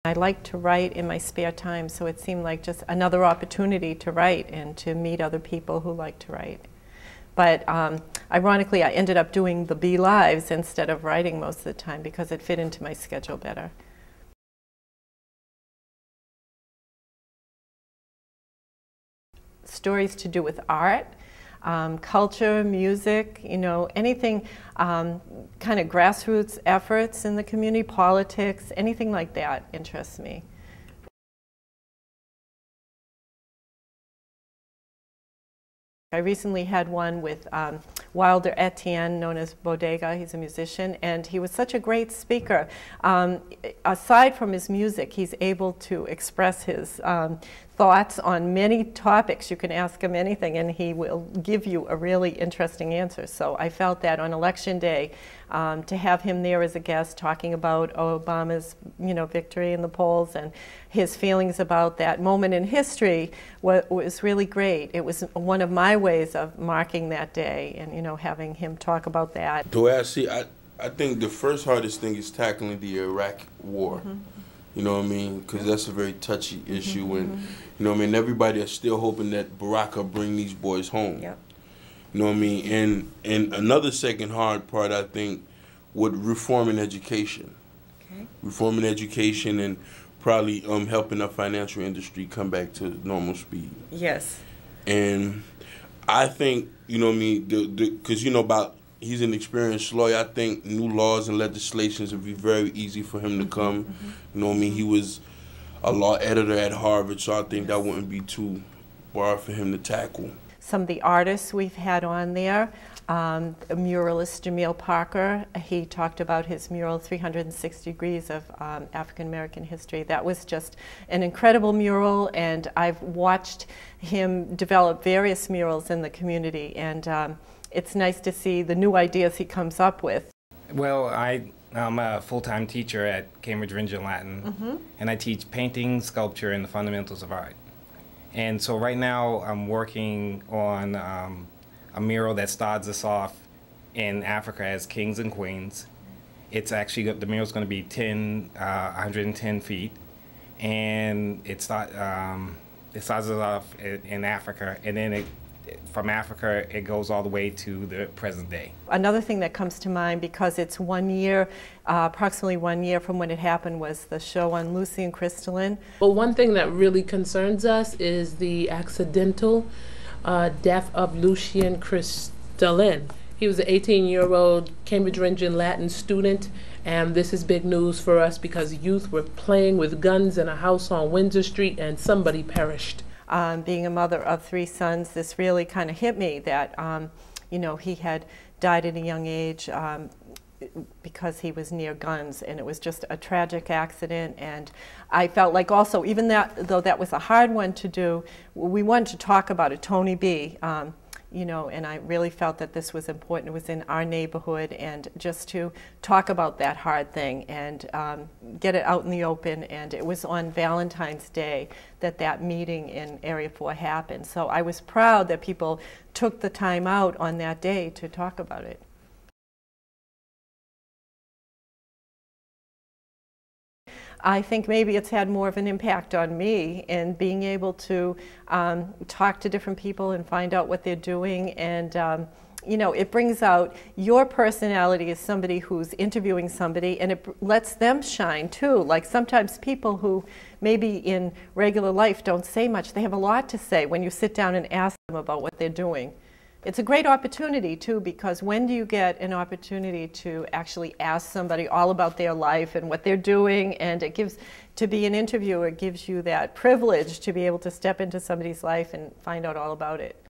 I like to write in my spare time, so it seemed like just another opportunity to write and to meet other people who like to write. But ironically, I ended up doing the Bee Lives instead of writing most of the time because it fit into my schedule better. Stories to do with art, culture, music, you know, anything kind of grassroots efforts in the community, politics, anything like that interests me. I recently had one with Wilder Etienne, known as Bodega. He's a musician, and he was such a great speaker. Aside from his music, he's able to express his thoughts on many topics. You can ask him anything, and he will give you a really interesting answer. So I felt that on Election Day, to have him there as a guest talking about Obama's, you know, victory in the polls and his feelings about that moment in history was really great. It was one of my ways of marking that day, and you know, having him talk about that. The way I see it, I think the first hardest thing is tackling the Iraq war. Mm-hmm. You know what I mean? Because that's a very touchy issue, mm-hmm. And you know what I mean. Everybody is still hoping that Barack will bring these boys home. Yep. You know what I mean? And another second hard part, I think, would reforming education. Okay. Reforming education and probably helping our financial industry come back to normal speed. Yes. And I think, you know what I mean, because you know about, he's an experienced lawyer. I think new laws and legislations would be very easy for him to come. Mm-hmm. You know what I mean? He was a law editor at Harvard, so I think that wouldn't be too hard for him to tackle. Some of the artists we've had on there, a muralist, Jamil Parker, he talked about his mural, 360 Degrees of African-American History. That was just an incredible mural, and I've watched him develop various murals in the community, and it's nice to see the new ideas he comes up with. Well, I'm a full-time teacher at Cambridge Ringen Latin, mm-hmm. and I teach painting, sculpture, and the fundamentals of art. And so right now I'm working on a mural that starts us off in Africa as kings and queens. It's actually, the mural's going to be 110 feet, and it starts us off in Africa, and then from Africa it goes all the way to the present day. Another thing that comes to mind, because it's 1 year, approximately 1 year from when it happened, was the show on Lucy and Crystalline. Well, one thing that really concerns us is the accidental death of Lucien Crystalline. He was an 18-year-old Cambridge Ringen Latin student, and this is big news for us because youth were playing with guns in a house on Windsor Street and somebody perished. Being a mother of 3 sons, this really kind of hit me that, you know, he had died at a young age because he was near guns, and it was just a tragic accident. And I felt like also, even though that was a hard one to do, we wanted to talk about it, Tony B. You know, and I really felt that this was important. It was in our neighborhood, and just to talk about that hard thing and get it out in the open. And it was on Valentine's Day that meeting in Area 4 happened. So I was proud that people took the time out on that day to talk about it. I think maybe it's had more of an impact on me in being able to talk to different people and find out what they're doing, and you know, it brings out your personality as somebody who's interviewing somebody, and it lets them shine too. Like sometimes people who maybe in regular life don't say much, they have a lot to say when you sit down and ask them about what they're doing. It's a great opportunity too, because when do you get an opportunity to actually ask somebody all about their life and what they're doing? And it gives, to be an interviewer, it gives you that privilege to be able to step into somebody's life and find out all about it.